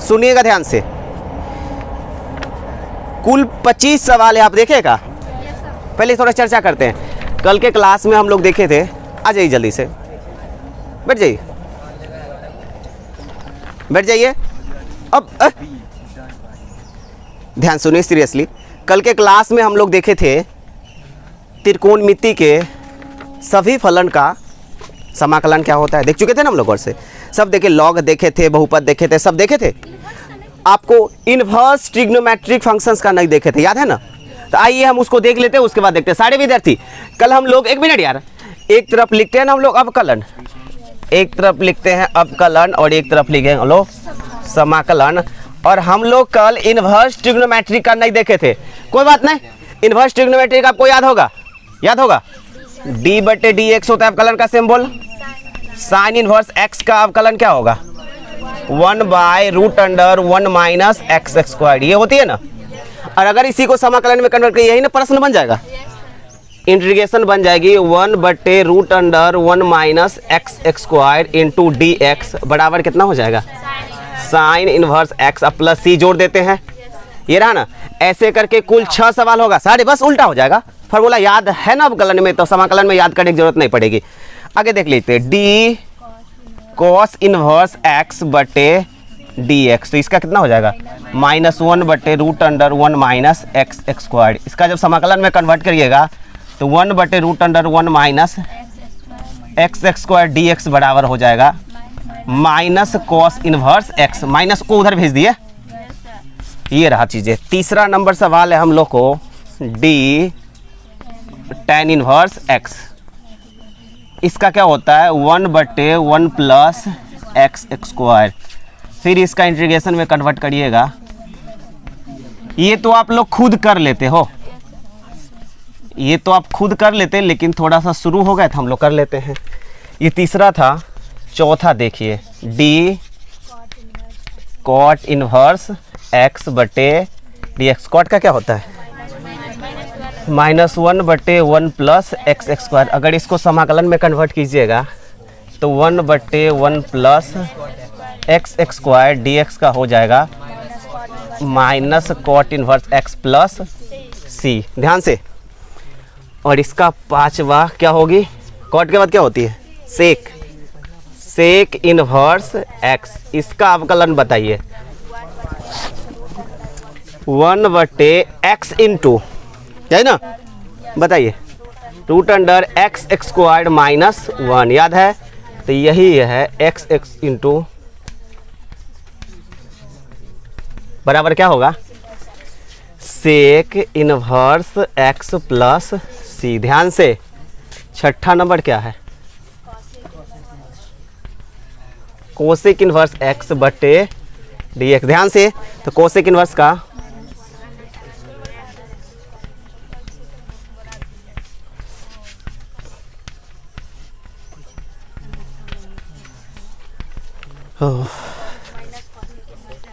सुनिएगा ध्यान से, कुल 25 सवाल है, आप देखेगा। पहले थोड़ा चर्चा करते हैं। कल के क्लास में हम लोग देखे थे, आ जाइए जल्दी से, बैठ जाइए, बैठ जाइए। अब ध्यान सुनिए सीरियसली। कल के क्लास में हम लोग देखे थे त्रिकोणमिति के सभी फलन का समाकलन क्या होता है, देख चुके थे ना हम लोग। और से सब देखे, लॉग देखे थे, बहुपद देखे थे, सब देखे थे। आपको इनवर्स ट्रिग्नोमेट्रिक फंक्शंस का नहीं देखे थे, याद है ना। तो आइए हम उसको देख लेते हैं, उसके बाद देखते हैं। सारे विद्यार्थी कल हम लोग, एक मिनट यार, एक तरफ लिखते हैं ना हम लोग अवकलन, एक तरफ लिखते हैं अवकलन और एक तरफ लिखे हम लोग समाकलन। और हम लोग कल इनवर्स ट्रिग्नोमेट्रिक का नहीं देखे थे, कोई बात नहीं। इनवर्स ट्रिग्नोमेट्रिक आपको याद होगा, याद होगा, d/dx होता है अवकलन का सिंबल। साइन इनवर्स x का अवकलन क्या होगा, 1/√1 - x², ये होती है ना। और अगर इसी को समाकलन में कन्वर्ट करिए, यही ना प्रश्न बन जाएगा, इंटीग्रेशन बन जाएगी 1/√1 - x² इंटू dx बराबर कितना हो जाएगा, साइन इनवर्स x अब प्लस c जोड़ देते हैं, ये रहा ना। ऐसे करके कुल 6 सवाल होगा सारे, बस उल्टा हो जाएगा। फॉर्मूला याद है ना अवकलन में, तो समाकलन में याद करने की जरूरत नहीं पड़ेगी। आगे देख लेते हैं, d cos इनवर्स x बटे dx, तो इसका कितना हो जाएगा, -1/√1 - x²। इसका जब समाकलन में कन्वर्ट करिएगा तो 1/√1 - x² dx बराबर हो जाएगा minus cos inverse x, minus को उधर भेज दिए, ये रहा चीजें। तीसरा नंबर सवाल है हम लोग को d tan इनवर्स x, इसका क्या होता है 1/1 + x²। फिर इसका इंटीग्रेशन में कन्वर्ट करिएगा, ये तो आप लोग खुद कर लेते हो, ये तो आप खुद कर लेते, लेकिन थोड़ा सा शुरू हो गया था, हम लोग कर लेते हैं। ये तीसरा था। चौथा देखिए, d cot इनवर्स x बटे dx, cot का क्या होता है -1/1 + x²। अगर इसको समाकलन में कन्वर्ट कीजिएगा तो 1/1 + x² dx का हो जाएगा -cot inverse x plus c, ध्यान से। और इसका पांचवा क्या होगी, cot के बाद क्या होती है, सेक इनवर्स x, इसका अवकलन बताइए 1/x इंटू, क्या है ना, बताइए √x² - 1, याद है। तो यही है x इंटू बराबर क्या होगा, sec inverse x plus c। ध्यान से, छठा नंबर क्या है, कोसेक इनवर्स x बटे dx। ध्यान से, तो कोसेक इनवर्स का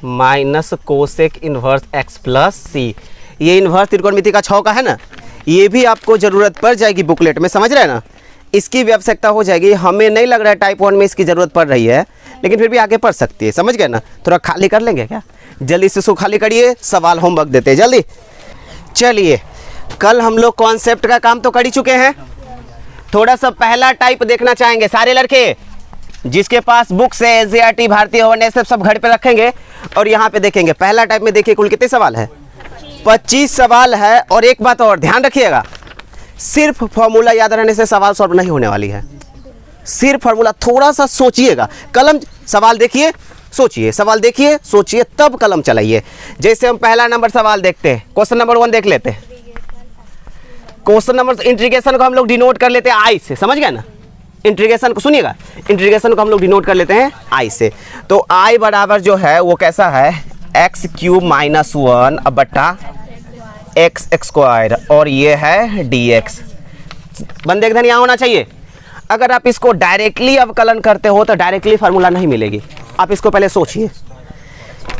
minus cosec inverse x plus c, ये इनवर्स त्रिकोणमिति का 6 का है ना, ये भी आपको जरूरत पड़ जाएगी बुकलेट में, समझ रहे हैं ना। इसकी भी आवश्यकता हो जाएगी, हमें नहीं लग रहा है टाइप 1 में इसकी ज़रूरत पड़ रही है, लेकिन फिर भी आगे पढ़ सकती है, समझ गए ना। थोड़ा खाली कर लेंगे क्या, जल्दी से इसको खाली करिए, सवाल होमवर्क देते हैं जल्दी। चलिए, कल हम लोग कॉन्सेप्ट का काम तो कर ही चुके हैं, थोड़ा सा पहला टाइप देखना चाहेंगे। सारे लड़के जिसके पास बुक्स है, NCERT, भारतीय होने सब घर पे रखेंगे और यहाँ पे देखेंगे। पहला टाइप में देखिए कुल कितने सवाल है, 25 सवाल है। और एक बात और ध्यान रखिएगा, सिर्फ फॉर्मूला याद रहने से सवाल सॉल्व नहीं होने वाली है, सिर्फ फॉर्मूला। थोड़ा सा सोचिएगा, कलम सवाल देखिए, सोचिए, सवाल देखिए, सोचिए, तब कलम चलाइए। जैसे हम पहला नंबर सवाल देखते हैं, क्वेश्चन नंबर 1 देख लेते हैं। क्वेश्चन नंबर इंटीग्रेशन को हम लोग डिनोट कर लेते हैं आई से, समझ गए ना। इंटीग्रेशन को सुनिएगा, इंटीग्रेशन को हम लोग डिनोट कर लेते हैं आई से। तो आई बराबर जो है वो कैसा है, x³ - 1 बटा x² और ये है dx। बंदे ध्यान यहाँ होना चाहिए। अगर आप इसको डायरेक्टली अवकलन करते हो तो डायरेक्टली फार्मूला नहीं मिलेगी, आप इसको पहले सोचिए।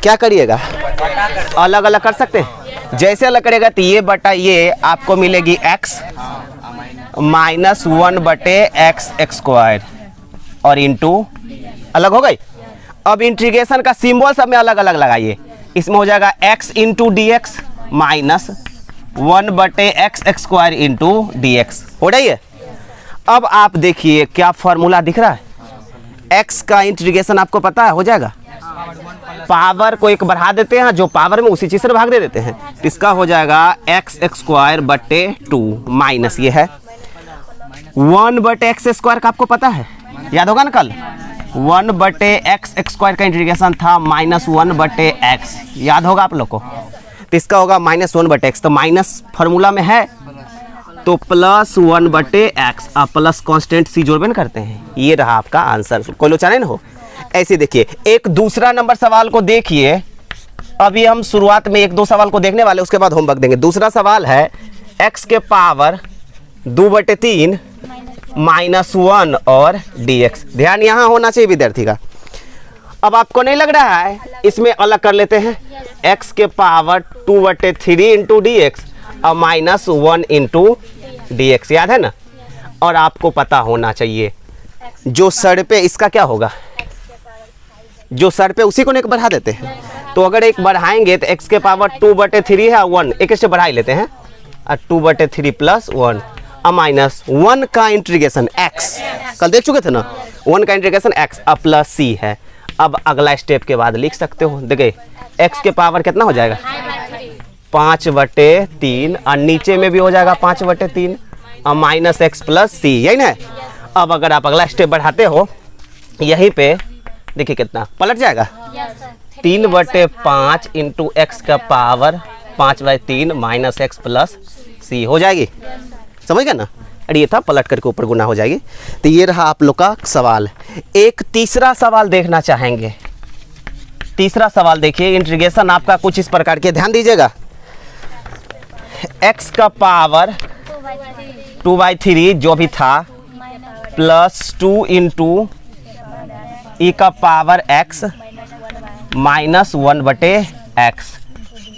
क्या करिएगा, अलग अलग कर सकते हैं। जैसे अलग करेगा तो ये बटा ये आपको मिलेगी x -1 बटे x² और इंटू अलग हो गई। अब इंटीग्रेशन का सिंबल सब में अलग अलग लगाइए। इसमें हो जाएगा x into D x minus 1/x² into D x. हो रही है। अब आप देखिए क्या फॉर्मूला दिख रहा है, x का इंटीग्रेशन आपको पता है, हो जाएगा पावर को एक बढ़ा देते हैं, जो पावर में उसी चीज से भाग दे देते हैं, तो इसका हो जाएगा x²/2 माइनस ये है 1/x² का आपको पता है, याद होगा ना कल 1/x² का इंटीग्रेशन था -1/x, याद होगा आप लोग को, तो इसका होगा -1/x, तो माइनस फॉर्मूला में है तो +1/x, आप प्लस कांस्टेंट सी जोड़ में करते हैं, ये रहा आपका आंसर। कोई लोचा नहीं ना हो। ऐसे देखिए एक दूसरा नंबर सवाल को देखिए, अभी हम शुरुआत में 1-2 सवाल को देखने वाले, उसके बाद होमवर्क देंगे। दूसरा सवाल है x के पावर 2/3 -1 और dx। ध्यान यहाँ होना चाहिए विद्यार्थी का। अब आपको नहीं लग रहा है, इसमें अलग कर लेते हैं, x के पावर 2/3 इंटू डी एक्स और -1 इंटू डी एक्स, याद है ना। और आपको पता होना चाहिए जो सर पे इसका क्या होगा, जो सर पे उसी को एक बढ़ा देते हैं, तो अगर एक बढ़ाएंगे तो x के पावर 2/3 है 1, एक से बढ़ा ही लेते हैं, 2/3 + 1 माइनस 1 का इंटीग्रेशन x, कल देख चुके थे ना, 1 का इंटीग्रेशन x अब प्लस c है। अब अगला स्टेप के बाद लिख सकते हो, देखिए x के पावर कितना हो जाएगा 5/3 और नीचे में भी हो जाएगा 5/3 और माइनस x + c, यही ना। अब अगर आप अगला स्टेप बढ़ाते हो, यहीं पे देखिए कितना पलट जाएगा 3/5 इंटू x का पावर 5/3 माइनस x + c हो जाएगी, समझ गए ना। अरे ये था पलट करके ऊपर गुना हो जाएगी। तो ये रहा आप लोग का सवाल। एक तीसरा सवाल देखना चाहेंगे। तीसरा सवाल देखिए, इंटीग्रेशन आपका कुछ इस प्रकार के, ध्यान दीजिएगा, x का पावर 2/3 जो भी था +2 इंटू e का power x -1/x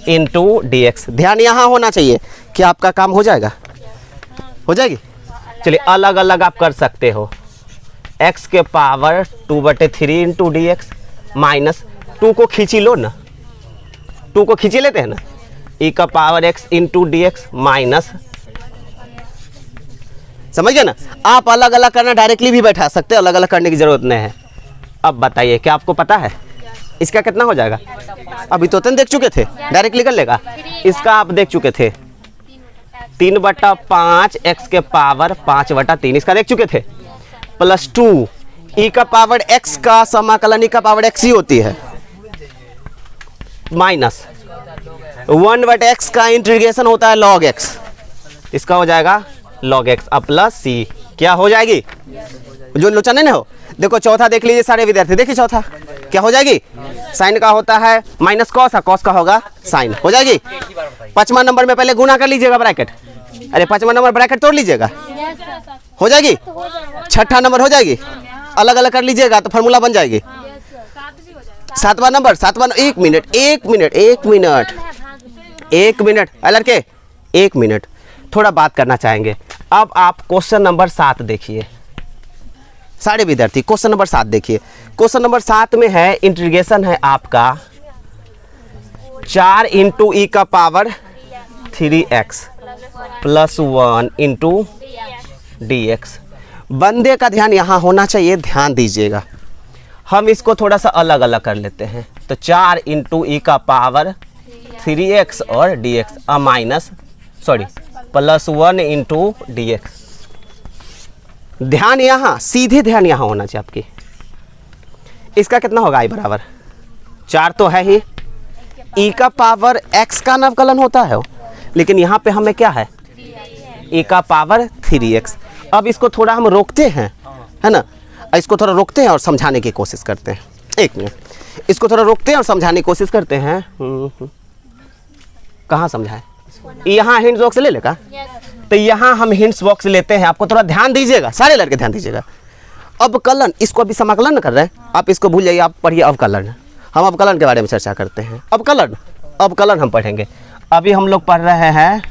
into D x. ध्यान यहाँ होना चाहिए कि आपका काम हो जाएगा, हो जाएगी। चलिए अलग अलग आप कर सकते हो, x के power 2/3 into D x minus 2 को खींची लो ना, 2 को खींची लेते हैं ना, e का power x into D x minus, समझ गए ना। आप अलग अलग करना डायरेक्टली भी बैठा सकते हैं, अलग अलग करने की जरूरत नहीं है। अब बताइए क्या आपको पता है इसका कितना हो जाएगा, अभी तो देख चुके थे, डायरेक्टली कर लेगा। इसका आप देख चुके थे 3/5 x के पावर 5/3, इसका देख चुके थे, +2 e का पावर x का समाकलन e का पावर x ही होती है, माइनस 1/x का इंटीग्रेशन होता है log x, इसका हो जाएगा log x अब प्लस c, क्या हो जाएगी, जो लोचा नहीं ना हो। देखो चौथा देख लीजिए सारे विद्यार्थी, देखिए चौथा क्या हो जाएगी, साइन का होता है माइनस कॉस, कॉस का होगा साइन, हो जाएगी। 5वां नंबर में पहले गुना कर लीजिएगा ब्रैकेट, अरे 5वां नंबर ब्रैकेट तोड़ लीजिएगा, हो जाएगी। 6ठा नंबर हो जाएगी, अलग अलग कर लीजिएगा तो फार्मूला बन जाएगी। 7वां नंबर, 7वां, एक मिनट लड़के, 1 मिनट थोड़ा बात करना चाहेंगे। अब आप क्वेश्चन नंबर 7 देखिए, सारे विद्यार्थी क्वेश्चन नंबर 7 देखिए। क्वेश्चन नंबर 7 में है इंटीग्रेशन है आपका 4 इंटू ई का power 3x + 1 into D x. बंदे का ध्यान यहाँ होना चाहिए, ध्यान दीजिएगा। हम इसको थोड़ा सा अलग अलग कर लेते हैं, तो 4 इंटू ई का पावर 3x और D x +1 into D x. ध्यान यहाँ, सीधे ध्यान यहाँ होना चाहिए आपकी। इसका कितना होगा, i बराबर 4 तो है ही, e का पावर x का नवकलन होता है, लेकिन यहाँ पे हमें क्या है, e का पावर 3x। अब इसको थोड़ा हम रोकते हैं, है ना, इसको थोड़ा रोकते हैं और समझाने की कोशिश करते हैं। 1 मिनट, इसको थोड़ा रोकते हैं और समझाने की कोशिश करते हैं। कहाँ समझाएं, यहाँ हिंट्स बॉक्स ले लेगा, तो यहाँ हम हिंट्स बॉक्स लेते हैं। आपको थोड़ा ध्यान दीजिएगा, सारे लड़के ध्यान दीजिएगा। अवकलन, इसको अभी समाकलन कर रहे हैं, आप इसको भूल जाइए, आप पढ़िए अवकलन। हम अवकलन के बारे में चर्चा करते हैं, अवकलन हम पढ़ेंगे। अभी हम लोग पढ़ रहे हैं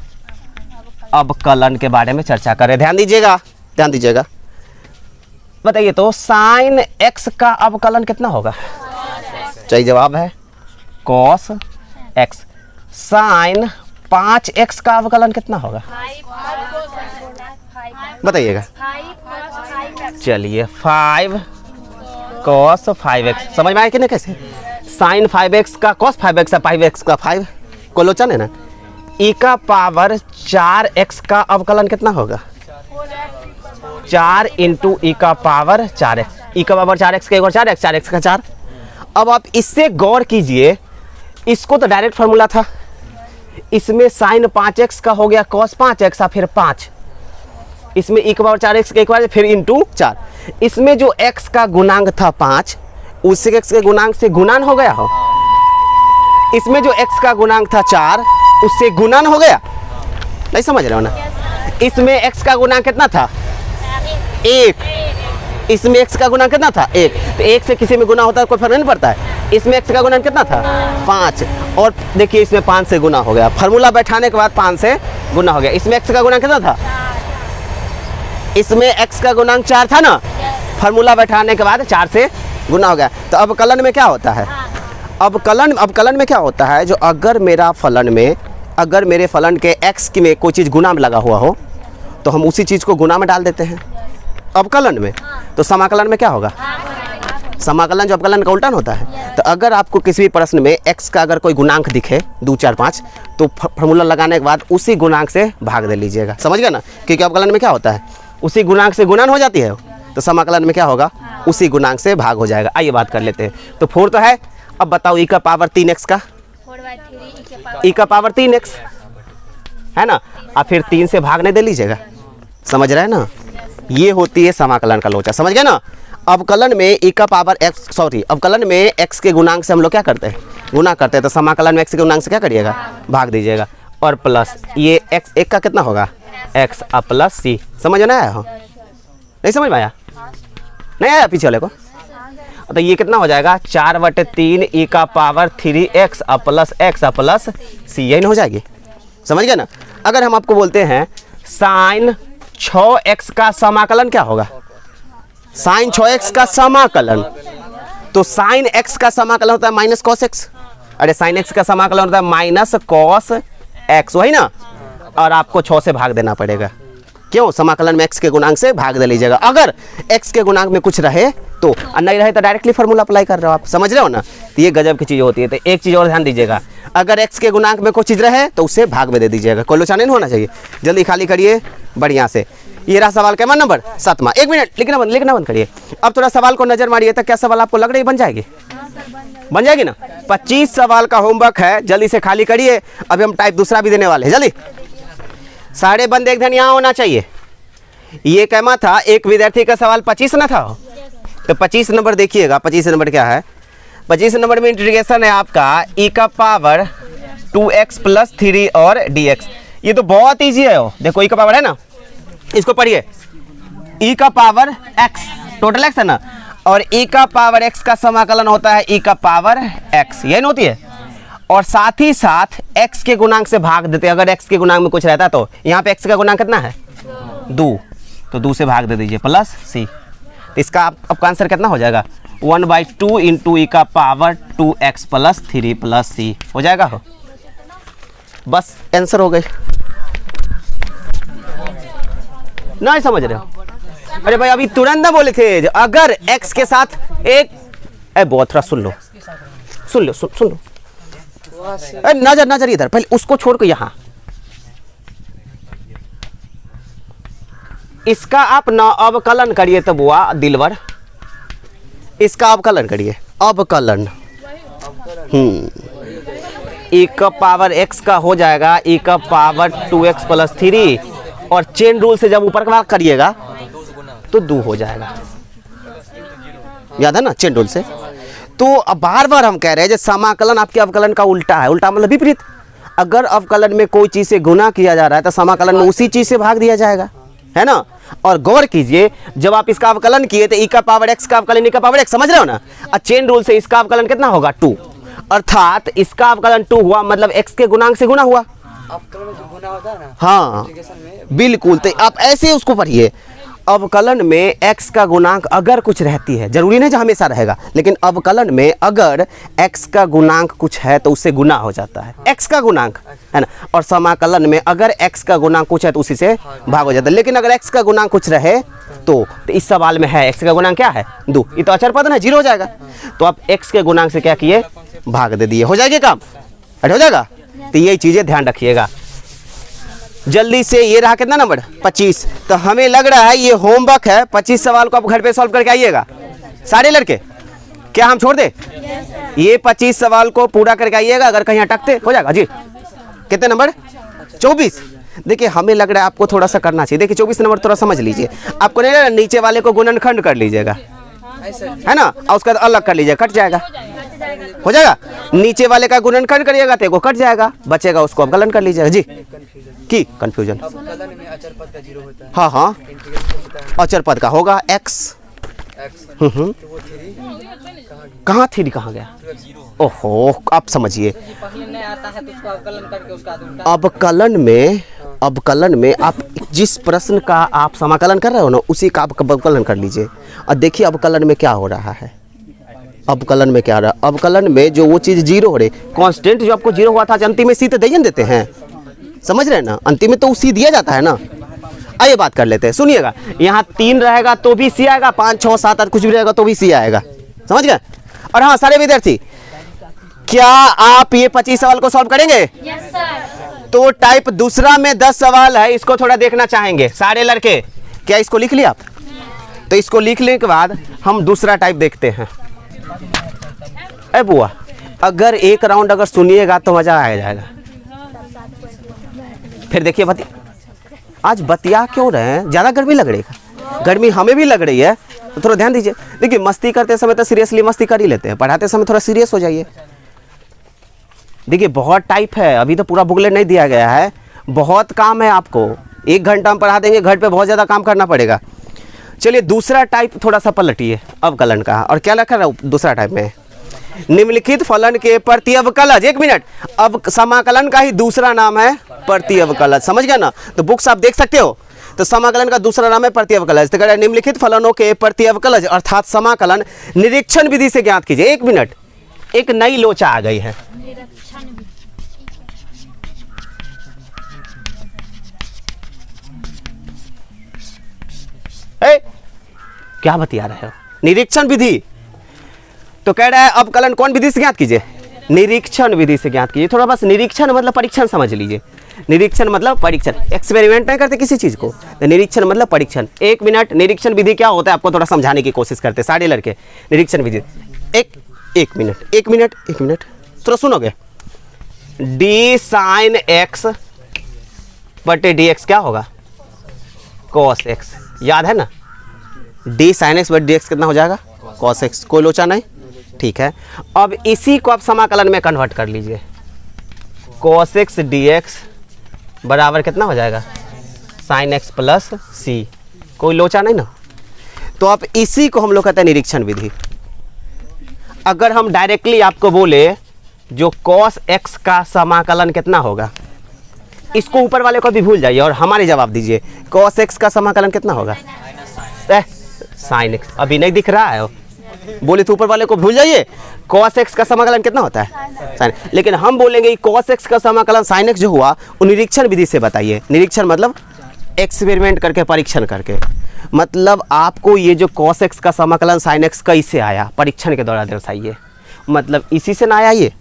अवकलन के बारे में चर्चा करें, ध्यान दीजिएगा। बताइए तो साइन x का अवकलन कितना होगा, सही जवाब है कॉस एक्स। साइन 5x का अवकलन कितना होगा बताइएगा। चलिए 5 cos 5x समझ में आया कि नहीं कैसे। साइन 5x का cos 5x है 5x का 5 कोलोचन है ना। e का पावर 4x का अवकलन कितना होगा 4 इंटू ई का पावर 4x। ई का पावर 4x का एक और 4x 4x का 4। अब आप इससे गौर कीजिए, इसको तो डायरेक्ट फार्मूला था, इसमें साइन 5x का हो गया cos 5x फिर 5, इसमें e का पावर 4x का एक बार फिर इंटू 4। इसमें जो x का गुणांक था 5 उससे x के गुणांक से गुणन हो गया हो। इसमें जो x का गुणांक था 4 उससे गुणन हो गया, नहीं समझ रहे हो ना। इसमें x का गुणांक कितना था 1, इसमें x का गुणांक कितना था 1, तो 1 से किसी में गुना होता है कोई फर्क नहीं पड़ता है। इसमें x का गुणांक कितना था 5 और देखिए इसमें 5 से गुना हो गया, फार्मूला बैठाने के बाद 5 से गुना हो गया। इसमें x का गुणांक कितना था, इसमें x का गुणांक 4 था ना, फार्मूला बैठाने के बाद 4 से गुना हो गया। तो अवकलन में क्या होता है, अवकलन में क्या होता है, जो अगर मेरा फलन में, अगर मेरे फलन के x में कोई चीज़ गुना में लगा हुआ हो तो हम उसी चीज़ को गुना में डाल देते हैं अवकलन में। तो समाकलन में क्या होगा, समाकलन जो अवकलन का उल्टा होता है। तो अगर आपको किसी भी प्रश्न में x का अगर कोई गुणांक दिखे 2 4 5 तो फार्मूला लगाने के बाद उसी गुणांक से भाग दे लीजिएगा, समझ गए ना। क्योंकि अवकलन में क्या होता है उसी गुणांक से गुणन हो जाती है, तो समाकलन में क्या होगा उसी गुणांक से भाग हो जाएगा। आइए बात कर लेते हैं। तो 4 तो है, अब बताओ e का पावर 3x का, e का पावर 3x है ना, अब फिर 3 से भागने दे लीजिएगा, समझ रहे हैं ना। ये होती है समाकलन का लोचा, समझ गए ना। अवकलन में e का पावर x, सॉरी अवकलन में x के गुणांक से हम लोग क्या करते हैं गुना करते हैं, तो समाकलन में x के गुणांक से क्या करिएगा भाग दीजिएगा और प्लस ये x एक का कितना होगा x प्लस c। समझ में आया हो, नहीं समझ में आया, नहीं आया पीछे वाले को। तो ये कितना हो जाएगा 4/3 e का power 3x plus x plus c, यही हो जाएगी, समझ गए ना। अगर हम आपको बोलते हैं साइन 6x का समाकलन क्या होगा, साइन 6x का समाकलन, तो साइन x का समाकलन होता है माइनस कॉस x, अरे साइन x का समाकलन होता है माइनस कॉस x, वही ना। और आपको 6 से भाग देना पड़ेगा, क्यों, समाकलन में x के गुणांक से भाग दे लीजिएगा। अगर x के गुणांक में कुछ रहे तो, नहीं रहे तो डायरेक्टली फार्मूला अप्लाई कर रहे हो आप, समझ रहे हो ना। तो ये गजब की चीज़ होती है। तो एक चीज़ और ध्यान दीजिएगा, अगर x के गुणांक में कोई चीज़ रहे तो उससे भाग में दे दीजिएगा, कोई लोचा नहीं होना चाहिए। जल्दी खाली करिए बढ़िया से। ये रहा सवाल का नंबर 7वां। 1 मिनट लिखना बंद करिए। अब थोड़ा सवाल को नजर मारिए, तो क्या सवाल आपको लग रही बन जाएगी, बन जाएगी ना। 25 सवाल का होमवर्क है, जल्दी से खाली करिए। अभी हम टाइप दूसरा भी देने वाले हैं, जल्दी सारे बंद एक ध्यान यहाँ होना चाहिए। ये कहना था एक विद्यार्थी का सवाल 25 ना था, तो 25 नंबर देखिएगा। 25 नंबर क्या है, 25 नंबर में इंटीग्रेशन है आपका e का पावर 2x प्लस 3 और dx। ये तो बहुत ईजी है, देखो e का पावर है ना, इसको पढ़िए, e का पावर x टोटल x है ना, और e का पावर x का समाकलन होता है e का पावर x, यही होती है। और साथ ही साथ x के गुणांक से भाग देते हैं, अगर x के गुणांक में कुछ रहता तो। यहाँ पे x का गुणांक कितना है 2, तो 2 से भाग दे दीजिए प्लस c। तो इसका आपका आंसर कितना हो जाएगा 1/2 इंटू ई का power 2x plus 3 plus c हो जाएगा हो, बस आंसर हो गई। नहीं समझ रहे हो, अरे भाई अभी तुरंत ना बोले थे, अगर x के साथ एक बहुत थोड़ा सुन लो नजर इधर, पहले उसको छोड़ के यहाँ इसका आप न अवकलन करिए, तब हुआ दिलवर, इसका अवकलन करिए, अवकलन e का पावर x का हो जाएगा e का पावर 2x प्लस 3, और चेन रूल से जब ऊपर का करिएगा तो 2 हो जाएगा, याद है ना चेन रूल से। तो अब बार बार हम कह रहे हैं, समाकलन आपके अवकलन का उल्टा है, उल्टा मतलब विपरीत। अगर अवकलन में कोई चीज से गुना किया जा रहा है तो समाकलन में उसी चीज से भाग दिया जाएगा, है ना। और गौर कीजिए, जब आप इसका अवकलन किए तो e का पावर x का अवकलन e का पावर x, समझ रहे हो ना। और चेन रूल से इसका अवकलन कितना होगा 2, अर्थात इसका अवकलन 2 हुआ, मतलब x के गुणांक से गुना हुआ। अवकलन में जो गुना होता है ना, हाँ बिल्कुल। तो आप ऐसे उसको पढ़िए, अवकलन में x का गुणांक अगर कुछ रहती है, जरूरी नहीं जो हमेशा रहेगा, लेकिन अवकलन में अगर x का गुणांक कुछ है तो उससे गुना हो जाता है, x का गुणांक है ना। और समाकलन में अगर x का गुणांक कुछ है तो उसी से भाग हो जाता है। लेकिन अगर x का गुणांक कुछ रहे तो इस सवाल में है x का गुणांक क्या है 2, ये तो अचर पद ना, 0 हो जाएगा। तो आप x के गुणांक से क्या किए, भाग दे दिए, हो जाएगा काम, हो जाएगा। तो यही चीजें ध्यान रखिएगा। जल्दी से, ये रहा कितना नंबर 25। तो हमें लग रहा है ये होमवर्क है, 25 सवाल को आप घर पे सॉल्व करके आइएगा सारे लड़के। क्या हम छोड़ दे? ये 25 सवाल को पूरा करके आइएगा, अगर कहीं अटकते हो जाएगा जी। कितने नंबर? 24। देखिए हमें लग रहा है आपको थोड़ा सा करना चाहिए। देखिए 24 नंबर थोड़ा समझ लीजिए, आपको नहीं लग रहा नीचे वाले को गुणनखंड कर लीजिएगा, है ना, और उसका अलग कर लीजिएगा, कट जाएगा, हो जाएगा। नीचे वाले का गुणनखंड करिएगा तो कट जाएगा, बचेगा उसको अवकलन कर लीजिएगा जी। की कंफ्यूजन, अवकलन में अचर पद का 0 होता है। हाँ हाँ, अचर पद का होगा x। कहाँ थ्री कहाँ गया? ओहो, आप समझिए, अवकलन में आप जिस प्रश्न का आप समाकलन कर रहे हो ना, उसी का आप अवकलन कर लीजिए। और देखिए अवकलन में क्या हो रहा है, अवकलन में क्या हो रहा है, अवकलन में जो वो चीज़ 0 हो रही, कांस्टेंट जो आपको 0 हुआ था, अंतिम में सी तो दे देते हैं, समझ रहे हैं ना, अंतिम में तो सी दिया जाता है ना। आइए बात कर लेते हैं, सुनिएगा। यहाँ 3 रहेगा तो भी सी आएगा, 5 6 7 8 कुछ भी रहेगा तो भी सी आएगा, समझ गए। और हाँ सारे विद्यार्थी, क्या आप ये 25 सवाल को सॉल्व करेंगे? Yes sir. तो टाइप दूसरा में 10 सवाल है, इसको थोड़ा देखना चाहेंगे सारे लड़के। क्या इसको लिख लिया आप? तो इसको लिख लेने के बाद हम दूसरा टाइप देखते हैं। ए बुआ, अगर एक राउंड अगर सुनिएगा तो मजा आ जाएगा। फिर देखिए आज बतिया क्यों रहे हैं, ज़्यादा गर्मी लग रही है, गर्मी हमें भी लग रही है, तो थोड़ा ध्यान दीजिए। देखिए मस्ती करते समय तो सीरियसली मस्ती कर ही लेते हैं, पढ़ाते समय थोड़ा सीरियस हो जाइए। देखिए बहुत टाइप है, अभी तो पूरा बुकलेट नहीं दिया गया है, बहुत काम है आपको, 1 घंटा हम पढ़ा देंगे, घर पे बहुत ज़्यादा काम करना पड़ेगा। चलिए दूसरा टाइप थोड़ा सा पलटिए अवकलन का, और क्या लिखा है दूसरा टाइप में, निम्नलिखित फलन के प्रति अवकलज। 1 मिनट, अब समाकलन का ही दूसरा नाम है प्रति अवकलज, समझ गया ना। तो बुक्स आप देख सकते हो, तो समाकलन का दूसरा नाम है प्रति अवकलज। तो कह रहा है निम्नलिखित फलनों के प्रति अवकलज अर्थात समाकलन निरीक्षण विधि से ज्ञात कीजिए। 1 मिनट, एक नई लोचा आ गई है। क्या बतिया रहे हो? निरीक्षण विधि। तो कह रहा है अवकलन कौन विधि से ज्ञात कीजिए? निरीक्षण विधि से ज्ञात कीजिए। थोड़ा बस निरीक्षण मतलब परीक्षण समझ लीजिए, निरीक्षण मतलब परीक्षण, एक्सपेरिमेंट नहीं करते किसी चीज को, तो निरीक्षण मतलब परीक्षण। 1 मिनट, निरीक्षण विधि क्या होता है आपको थोड़ा समझाने की कोशिश करते सारे लड़के। निरीक्षण विधि, एक मिनट थोड़ा सुनोगे। डी साइन एक्स बटे डी एक्स क्या होगा? कॉस एक्स, याद है ना। डी साइन एक्स बटे डी एक्स कितना हो जाएगा? Cos x. कोई लोचा नहीं, ठीक है। अब इसी को आप समाकलन में कन्वर्ट कर लीजिए, कॉस एक्स डी एक्स बराबर कितना हो जाएगा? साइन एक्स प्लस सी। कोई लोचा नहीं ना। तो अब इसी को हम लोग कहते हैं निरीक्षण विधि। अगर हम डायरेक्टली आपको बोले जो कॉस एक्स का समाकलन कितना होगा, इसको ऊपर वाले को भी भूल जाइए और हमारे जवाब दीजिए। कॉस एक्स का समाकलन कितना होगा? Sine x. अभी नहीं दिख रहा है, बोले तो ऊपर वाले को भूल जाइए। कॉस एक्स का समाकलन कितना होता है? साइन। लेकिन हम बोलेंगे कॉस एक्स का समाकलन साइन एक्स जो हुआ वो निरीक्षण विधि से बताइए। निरीक्षण मतलब एक्सपेरिमेंट करके, परीक्षण करके। मतलब आपको ये जो कॉस एक्स का समाकलन साइन एक्स कैसे आया, परीक्षण के द्वारा दर्शाइए। मतलब इसी से ना आया ये,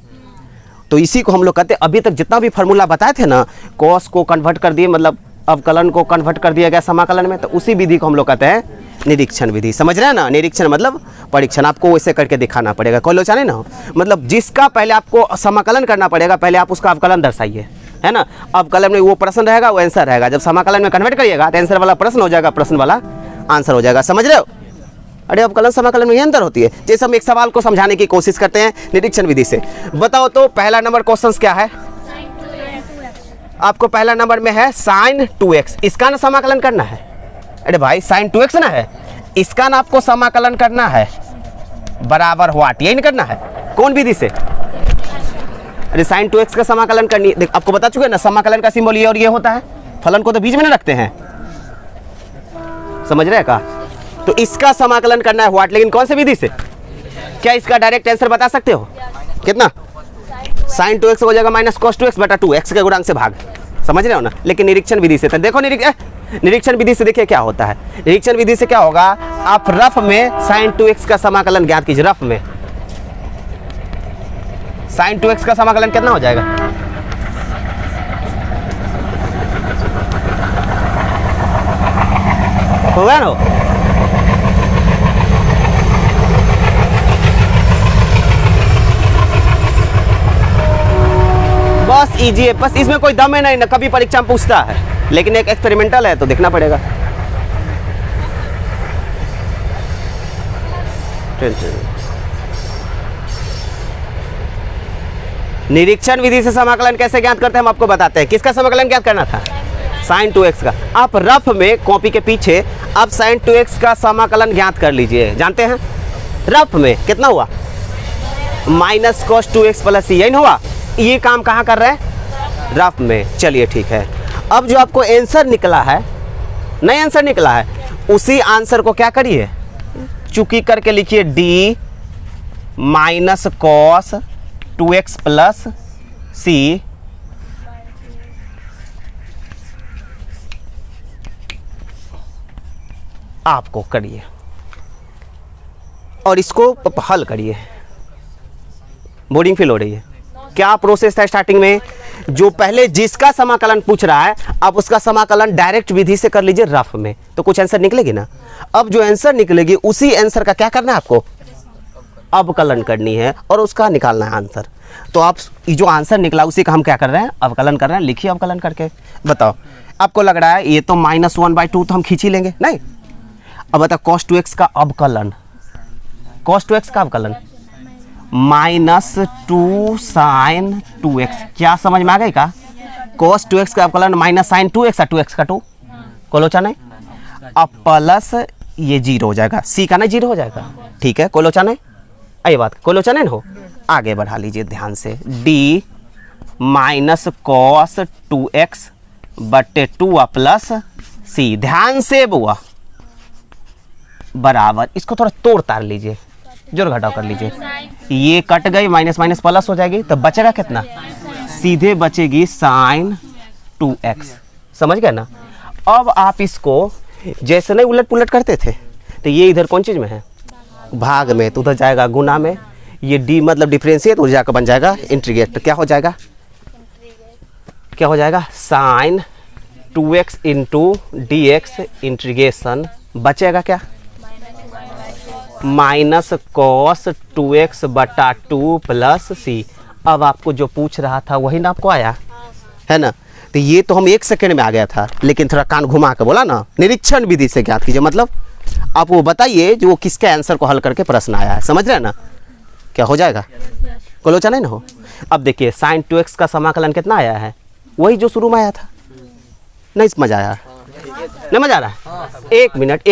तो इसी को हम लोग कहते हैं। अभी तक जितना भी फार्मूला बताए थे ना, कॉस को कन्वर्ट कर दिए, मतलब अवकलन को कन्वर्ट कर दिया गया समाकलन में, तो उसी विधि को हम लोग कहते हैं निरीक्षण विधि। समझ रहे हैं ना। निरीक्षण मतलब परीक्षण, आपको वैसे करके दिखाना पड़ेगा। कोई लोचा नहीं ना, मतलब जिसका पहले आपको समाकलन करना पड़ेगा, पहले आप उसका अवकलन दर्शाइए, है ना। अवकलन में वो प्रश्न रहेगा, वो आंसर रहेगा। जब समाकलन में कन्वर्ट करिएगा तो आंसर वाला प्रश्न हो जाएगा, प्रश्न वाला आंसर हो जाएगा। समझ रहे हो? अरे अवकलन समाकलन में ये अंतर होती है। जैसे हम एक सवाल को समझाने की कोशिश करते हैं निरीक्षण विधि से। बताओ तो पहला नंबर क्वेश्चन क्या है आपको? पहला नंबर में है साइन 2x, इसका ना समाकलन करना है। अरे भाई साइन 2x ना है, इसका ना आपको समाकलन करना है, बराबर व्हाट, यही नहीं करना है। कौन विधि से? अरे साइन 2x का समाकलन करनी है। आपको बता चुके ना, समाकलन का सिंबल ये और ये होता है। फलन को तो बीच में ना रखते हैं, समझ रहे हैं का? तो इसका समाकलन करना है व्हाट, लेकिन कौन से विधि से? क्या इसका डायरेक्ट आंसर बता सकते हो? कितना? sin 2x हो जाएगा माइनस cos 2x बटा 2 x के गुणांक से भाग, समझ रहे हो ना? लेकिन निरीक्षण विधि से तो देखो, निरीक्षण विधि से देखिए क्या होता है। निरीक्षण विधि से क्या होगा, आप रफ में sin 2x का समाकलन ज्ञात कीजिए। रफ में sin 2x का समाकलन कितना हो जाएगा? होगा ना? बस इजी है, बस इसमें कोई दम है नहीं ना, कभी परीक्षा में पूछता है, लेकिन एक एक्सपेरिमेंटल है तो देखना पड़ेगा। निरीक्षण विधि से समाकलन कैसे ज्ञात करते हैं हम आपको बताते हैं। किसका समाकलन ज्ञात करना था? sin 2x का। आप रफ में कॉपी के पीछे आप sin 2x का समाकलन ज्ञात कर लीजिए। जानते हैं रफ में कितना हुआ? Minus cos 2x plus c, यही हुआ। ये काम कहाँ कर रहे हैं? रफ में। चलिए ठीक है, अब जो आपको आंसर निकला है, नया आंसर निकला है, उसी आंसर को क्या करिए, चुकी करके लिखिए d minus cos 2x plus c आपको करिए और इसको हल करिए। बोरिंग फील हो रही है? क्या प्रोसेस था स्टार्टिंग में? जो पहले जिसका समाकलन पूछ रहा है आप उसका समाकलन डायरेक्ट विधि से कर लीजिए रफ में, तो कुछ आंसर निकलेगी ना। अब जो आंसर निकलेगी उसी आंसर का क्या करना है आपको? अवकलन करनी है और उसका निकालना है आंसर। तो आप जो आंसर निकला उसी का हम क्या कर रहे हैं? अवकलन कर रहे हैं। लिखिए अवकलन करके। बताओ, आपको लग रहा है ये तो -1/2 तो हम खींच ही लेंगे, नहीं? अब बताओ cos 2x का अवकलन, cos 2x का अवकलन -2 sin 2x, क्या समझ में आ गई का? cos 2x का अवकलन माइनस sin 2x, 2x का 2 कोलोचन है, अब प्लस ये 0 हो जाएगा, c का ना 0 हो जाएगा, ठीक है? कोलोचन है, ये बात कोलोचन है ना। हो आगे बढ़ा लीजिए ध्यान से, d माइनस cos 2x बटे 2 प्लस c, ध्यान से बुआ, बराबर। इसको थोड़ा तोड़ तार लीजिए, जोड़ घटाव कर लीजिए, ये कट गई, माइनस माइनस प्लस हो जाएगी, तो बचेगा कितना? सीधे बचेगी sin 2x, समझ गए ना? अब आप इसको जैसे नहीं उलट पुलट करते थे, तो ये इधर कौन चीज में है? भाग में, तो उधर जाएगा गुना में, ये d मतलब डिफरेंशिएट, उधर जाकर बन जाएगा इंटीग्रेट। तो क्या हो जाएगा? क्या हो जाएगा? sin 2x into dx integration, बचेगा क्या? माइनस cos 2x बटा 2 प्लस c। अब आपको जो पूछ रहा था वही ना आपको आया है ना? तो ये तो हम 1 सेकंड में आ गया था, लेकिन थोड़ा कान घुमा के बोला ना, निरीक्षण विधि से ज्ञात कीजिए। मतलब आप वो बताइए जो किसके आंसर को हल करके प्रश्न आया है, समझ रहे हैं ना? क्या हो जाएगा? कोलोचन है ना? हो अब देखिए sin 2x का समाकलन कितना आया है? वही जो शुरू में आया था। नहीं मजा आया? नहीं मजा आ रहा है? एक मिनट,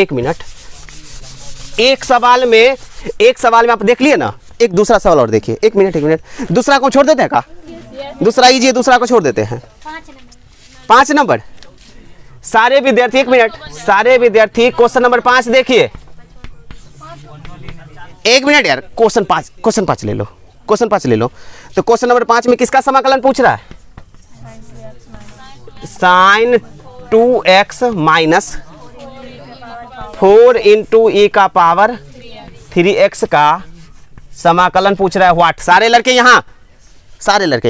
एक सवाल में आप देख लिए ना, एक दूसरा सवाल और देखिए। एक मिनट, दूसरा को छोड़ देते हैं का? दूसरा इजी, दूसरा को छोड़ देते हैं। 5 नंबर सारे विद्यार्थी, 1 मिनट, सारे विद्यार्थी क्वेश्चन नंबर 5 देखिए। 1 मिनट यार, क्वेश्चन 5 ले लो, क्वेश्चन 5 ले लो। तो क्वेश्चन नंबर 5 में किसका समाकलन पूछ रहा है? sin 2x minus 4 into e का पावर 3x का समाकलन पूछ रहा है। व्हाट? सारे लड़के यहाँ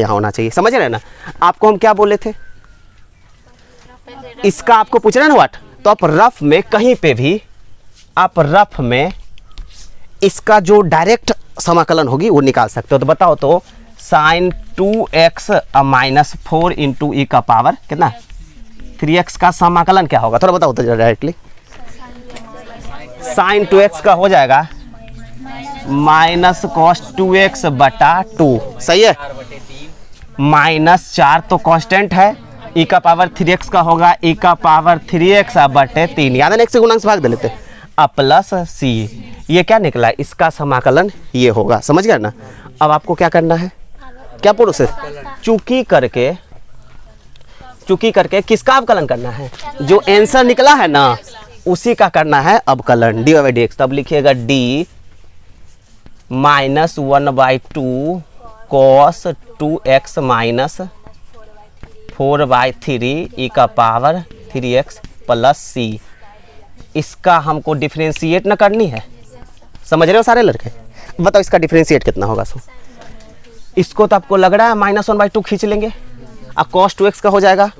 होना चाहिए, समझ रहे हैं ना? आपको हम क्या बोले थे? इसका आपको पूछ रहे हैं ना व्हाट, तो आप रफ में कहीं पे भी आप रफ में इसका जो डायरेक्ट समाकलन होगी वो निकाल सकते हो। तो बताओ, तो sin 2x minus 4 into e का पावर कितना? 3x का समाकलन क्या होगा? थोड़ा बताओ तो डायरेक्टली। sin 2x का हो जाएगा माइनस cos 2x बटा 2, सही है? माइनस 4 तो कांस्टेंट है, e का पावर 3x का होगा e का पावर 3x बटे 3, याद है ना? 1 से गुणांक से भाग दे लेते, अब प्लस c। ये क्या निकला? इसका समाकलन ये होगा, समझ गया ना? अब आपको क्या करना है? क्या प्रोसेस? चुकी करके किसका अवकलन करना है? जो आंसर निकला है ना उसी का करना है अवकलन dy बाई डी एक्स। तब लिखिएगा d minus 1/2 cos 2x minus 4/3 e का पावर 3x प्लस c। इसका हमको डिफरेंशिएट न करनी है, समझ रहे हो सारे लड़के? बताओ इसका डिफरेंशिएट कितना होगा? सो इसको तो आपको लग रहा है -1/2 खींच लेंगे, अब cos 2x का हो जाएगा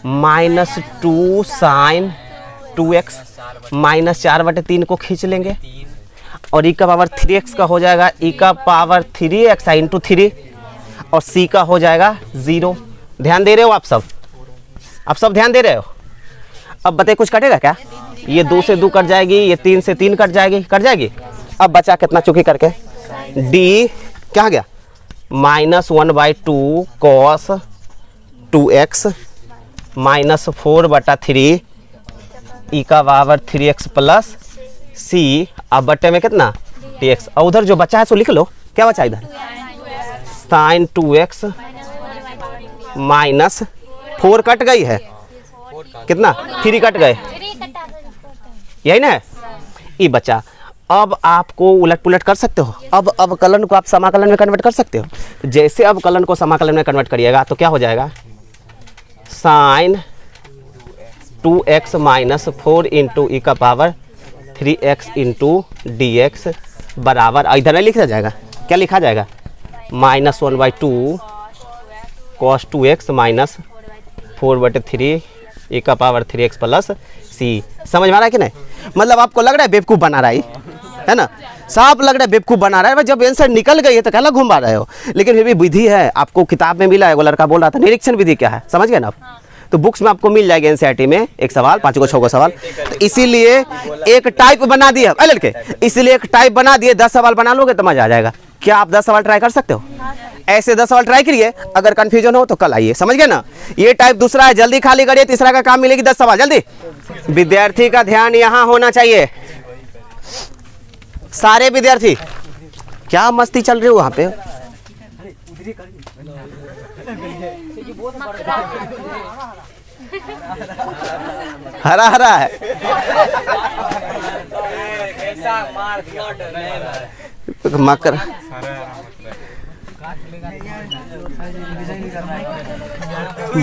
-2 sin 2x -4/3 को खींच लेंगे, और e का पावर 3x का हो जाएगा e का पावर 3x इंटू 3, और c का हो जाएगा 0। ध्यान दे रहे हो आप सब? आप सब ध्यान दे रहे हो? अब बताइए कुछ कटेगा क्या? ये 2 से 2 कट जाएगी, ये 3 से 3 कट जाएगी। अब बचा कितना चुकी करके d क्या आ गया -1/2 cos 2x -4/3 e का पावर 3x प्लस c। अब बट्टे में कितना dx, और उधर जो बचा है सो लिख लो। क्या बचा इधर? sin 2x माइनस 4 कट गई है, कितना 3 कट गए, यही ना? ये बचा। अब आपको उलट पुलट कर सकते हो, अब अवकलन को आप समाकलन में कन्वर्ट कर सकते हो। जैसे अवकलन को समाकलन में कन्वर्ट करिएगा तो क्या हो जाएगा sin 2x माइनस 4 इंटू ई का power 3x into D x बराबर, इधर नहीं लिखा जाएगा, क्या लिखा जाएगा -1/2 cos 2x माइनस 4/3 e का पावर 3x प्लस c। समझ में आ रहा है कि नहीं? मतलब आपको लग रहा है बेवकूफ़ बना रहा है ना? साफ लग रहा है बेवकूफ़ बना रहा है। जब आंसर निकल गई है तो क्या घुमा रहे हो? लेकिन फिर भी विधि है, आपको किताब में मिला है। वो लड़का बोल रहा था निरीक्षण विधि क्या है, समझ गए ना आप? तो बुक्स में आपको मिल जाएगी एनसीईआरटी में एक सवाल 5 को 6 को सवाल। तो इसीलिए एक टाइप बना दिए लड़के, इसीलिए एक टाइप बना दिए। 10 सवाल बना लोगे तो मजा आ जाएगा। क्या आप 10 सवाल ट्राई कर सकते हो? ऐसे 10 सवाल ट्राई करिए, अगर कंफ्यूजन हो तो कल आइए, समझ गए ना? ये टाइप दूसरा है, जल्दी खाली करिए, तीसरा का काम मिलेगी 10 सवाल जल्दी। विद्यार्थी का ध्यान यहाँ होना चाहिए, सारे विद्यार्थी। क्या मस्ती चल रही है वहां पे? हरा हरा है। मकर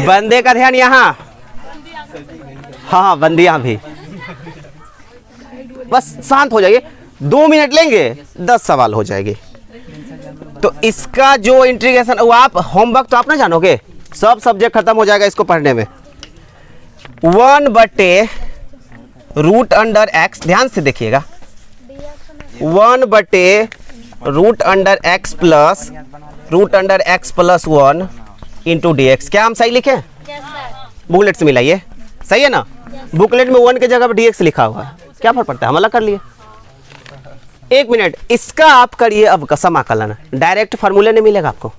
बंदे का ध्यान यहाँ, हाँ बंदियां भी। बस शांत हो जाइए, 2 मिनट लेंगे, 10 सवाल हो जाएगी। तो इसका जो इंटीग्रेशन, वो आप होमवर्क तो आप ना जानोगे, सब सब्जेक्ट खत्म हो जाएगा इसको पढ़ने में। 1/√x, ध्यान से देखिएगा, 1/√x plus √x+1 into D x. क्या हम सही लिखे? बुकलेट से मिलाइए, सही है ना? बुकलेट में 1 की जगह पर डी एक्स लिखा हुआ है, क्या फर्क पड़ता है, हम अलग कर लिए। 1 मिनट, इसका आप करिए अब समाकलन। डायरेक्ट फार्मूला नहीं मिलेगा आपको,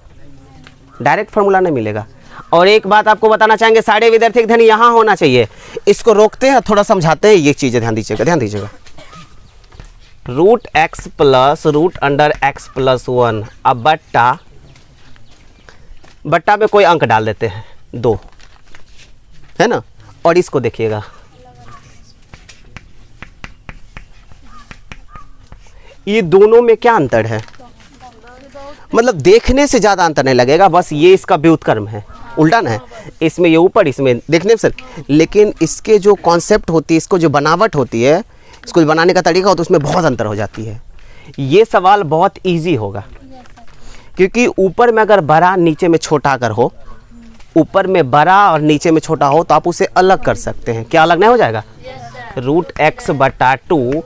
डायरेक्ट फार्मूला नहीं मिलेगा। और एक बात आपको बताना चाहेंगे, सारे विद्यार्थी ध्यान यहाँ होना चाहिए। इसको रोकते हैं, थोड़ा समझाते हैं, ये चीजें ध्यान दीजिएगा, ध्यान दीजिएगा। √x प्लस √x+1, अब बट्टा में कोई अंक डाल देते हैं 2, है ना? और इसको देखिएगा, ये दोनों में क्या अंतर है? मतलब देखने से ज़्यादा अंतर नहीं लगेगा, बस ये इसका व्युत्क्रम है, उल्टा ना है, इसमें ये ऊपर, इसमें देखने में सर। लेकिन इसके जो कॉन्सेप्ट होती है, इसको जो बनावट होती है, इसको बनाने का तरीका होता है, उसमें बहुत अंतर हो जाती है। ये सवाल बहुत इजी होगा, क्योंकि ऊपर में अगर बड़ा नीचे में छोटा अगर हो, ऊपर में बड़ा और नीचे में छोटा हो, तो आप उसे अलग कर सकते हैं। क्या अलग नहीं हो जाएगा? √x/2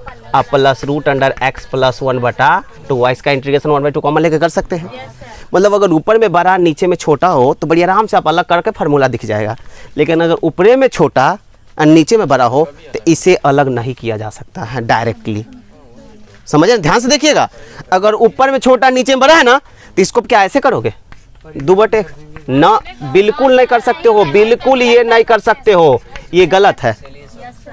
प्लस √x+1/2, इसका इंटीग्रेशन 1/2 कॉमन लेके कर सकते हैं। मतलब अगर ऊपर में बड़ा नीचे में छोटा हो तो बड़ी आराम से आप अलग करके फार्मूला दिख जाएगा। लेकिन अगर ऊपरे में छोटा और नीचे में बड़ा हो तो इसे अलग नहीं किया जा सकता है डायरेक्टली, समझे? ध्यान से देखिएगा, अगर ऊपर में छोटा नीचे में बड़ा है ना, तो इसको क्या ऐसे करोगे 2/1 ना, बिल्कुल नहीं कर सकते हो, बिल्कुल ये नहीं कर सकते हो, ये गलत है,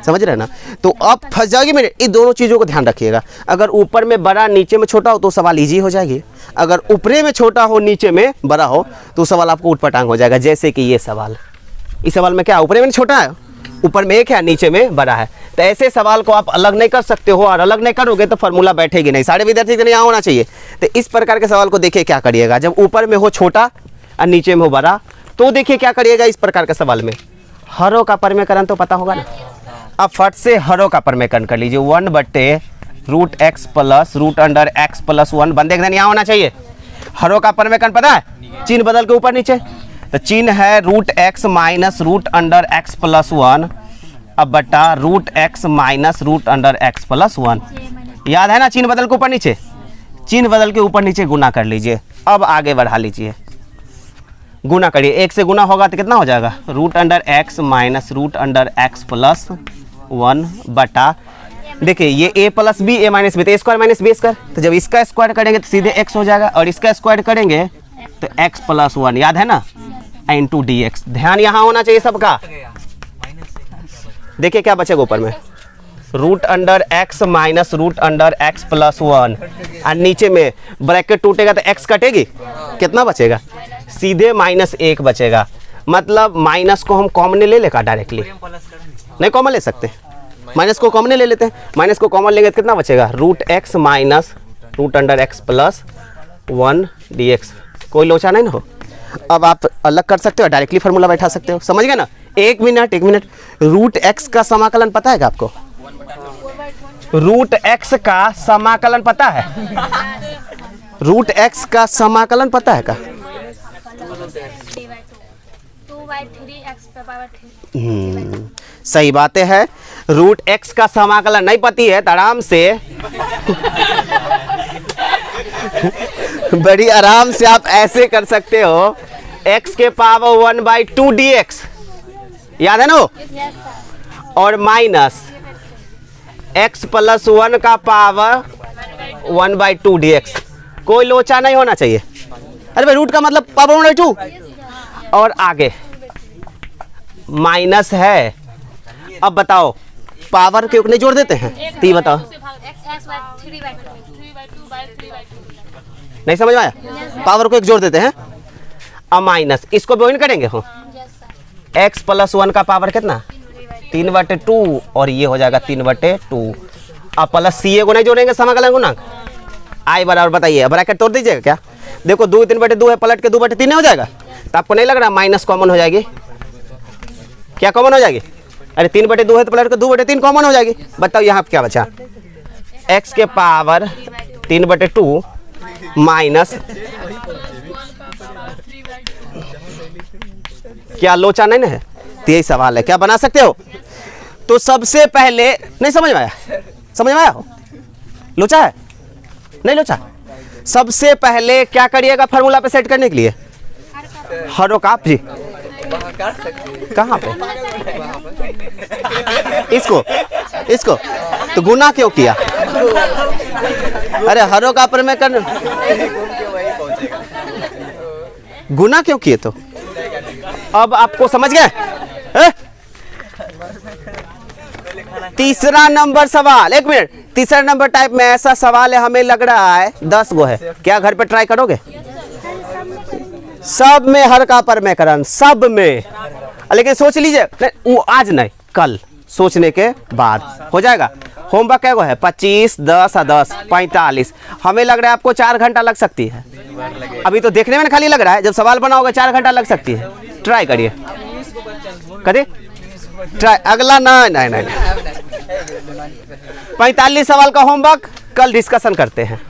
समझ रहे हैं ना? तो अब फंस जाओगी मेरे। इन दोनों चीज़ों को ध्यान रखिएगा। अगर ऊपर में बड़ा नीचे में छोटा हो तो सवाल इजी हो जाएगी, अगर ऊपरे में छोटा हो नीचे में बड़ा हो तो सवाल आपको उठपटांग हो जाएगा। जैसे कि ये सवाल, इस सवाल में क्या ऊपरे में छोटा है ऊपर में एक है नीचे में बड़ा है। तो ऐसे सवाल को आप अलग नहीं कर सकते हो, और अलग नहीं करोगे तो फार्मूला बैठेगी नहीं। सारे विद्यार्थी के यहाँ होना चाहिए। तो इस प्रकार के सवाल को देखिए क्या करिएगा, जब ऊपर में हो छोटा और नीचे में हो बड़ा, तो देखिए क्या करिएगा इस प्रकार के सवाल में। हरों का परिमेयकरण तो पता होगा ना। अब फट से हरों का परिमेयकरण कर लीजिए। 1/√x प्लस √x+1 बंदे के यहाँ होना चाहिए। हरों का परिमेयकरण पता है, चिन्ह बदल के ऊपर नीचे। तो चिन्ह है √x माइनस √x+1 अब बटा √x माइनस √x+1। याद है ना, चिन्ह बदल के ऊपर नीचे, चिन्ह बदल के ऊपर नीचे गुना कर लीजिए। अब आगे बढ़ा लीजिए, गुना करिए। 1 से गुना होगा तो कितना हो जाएगा, √x माइनस √x+1 बटा, देखिए ये a plus B a minus B, तो a square minus B square. तो जब इसका स्क्वायर करेंगे तो सीधे x हो जाएगा, और इसका स्क्वायर करेंगे तो x+1, याद है ना, इंटू dx। ध्यान यहाँ होना चाहिए सबका। देखिए क्या बचेगा ऊपर में, √x माइनस √x+1, और नीचे में ब्रैकेट टूटेगा तो x कटेगी, कितना बचेगा, सीधे -1 बचेगा। मतलब माइनस को हम कॉमन ले लेगा डायरेक्टली, नहीं कॉमन ले सकते, माइनस को कॉमन ले लेते हैं। माइनस को कॉमन लेंगे तो कितना बचेगा, √x माइनस √x+1 dx। कोई लोचा नहीं ना हो। अब आप अलग कर सकते हो, डायरेक्टली फार्मूला बैठा सकते हो। समझ गए ना। एक मिनट √x का समाकलन पता है क्या आपको, √x का समाकलन पता है, √x का समाकलन पता है क्या, 2/3x⁻³ सही बातें है। √x का समाकलन नहीं पती है तो आराम से बड़ी आराम से आप ऐसे कर सकते हो, x के पावर 1/2 dx, याद है ना, और माइनस x+1 का पावर 1/2 dx। कोई लोचा नहीं होना चाहिए। अरे भाई रूट का मतलब पावर 1/2, और आगे माइनस है। अब बताओ पावर के नहीं जोड़ देते हैं, तो ये बताओ, नहीं समझ में आया, पावर को एक जोड़ देते हैं, अब माइनस इसको भी वही करेंगे हो, x+1 का पावर कितना, 3/2, और ये हो जाएगा 3/2। अब प्लस सी को नहीं जोड़ेंगे समाकलन गुणांक, आई बराबर, बताइए ब्रैकेट तोड़ दीजिएगा क्या। देखो 2 3/2 है, पलट के 2/3 हो जाएगा। तो आपको नहीं लग रहा माइनस कॉमन हो जाएगी, क्या कॉमन हो जाएगी, अरे 3/2 है तो पलट के 2/3 कॉमन हो जाएगी। बताओ यहाँ क्या बचा, x के पावर 3/2 माइनस, क्या लोचा नहीं ना है, तो यही सवाल है, क्या बना सकते हो। तो सबसे पहले, नहीं समझ में आया, समझ में आया हो, लोचा है नहीं लोचा। सबसे पहले क्या करिएगा फार्मूला पे सेट करने के लिए, हरों का जी कहाँ पे, इसको तो गुना क्यों किया, अरे हरों का परिमेयकरण गुना क्यों किए, तो अब आपको समझ गए। तीसरा नंबर सवाल, एक मिनट, तीसरा नंबर टाइप में ऐसा सवाल है, हमें लग रहा है 10 गो है, क्या घर पे ट्राई करोगे, सब में हर का परिमेयकरण, सब में। लेकिन सोच लीजिए, वो आज नहीं, कल सोचने के बाद हो जाएगा। होमवर्क क्या है, 25 10 और 10 45। हमें लग रहा है आपको 4 घंटा लग सकती है, अभी तो देखने में खाली लग रहा है, जब सवाल बना होगा 4 घंटा लग सकती है। ट्राई करिए, करिए ट्राई। अगला नहीं 45 सवाल का होमवर्क कल डिस्कशन करते हैं।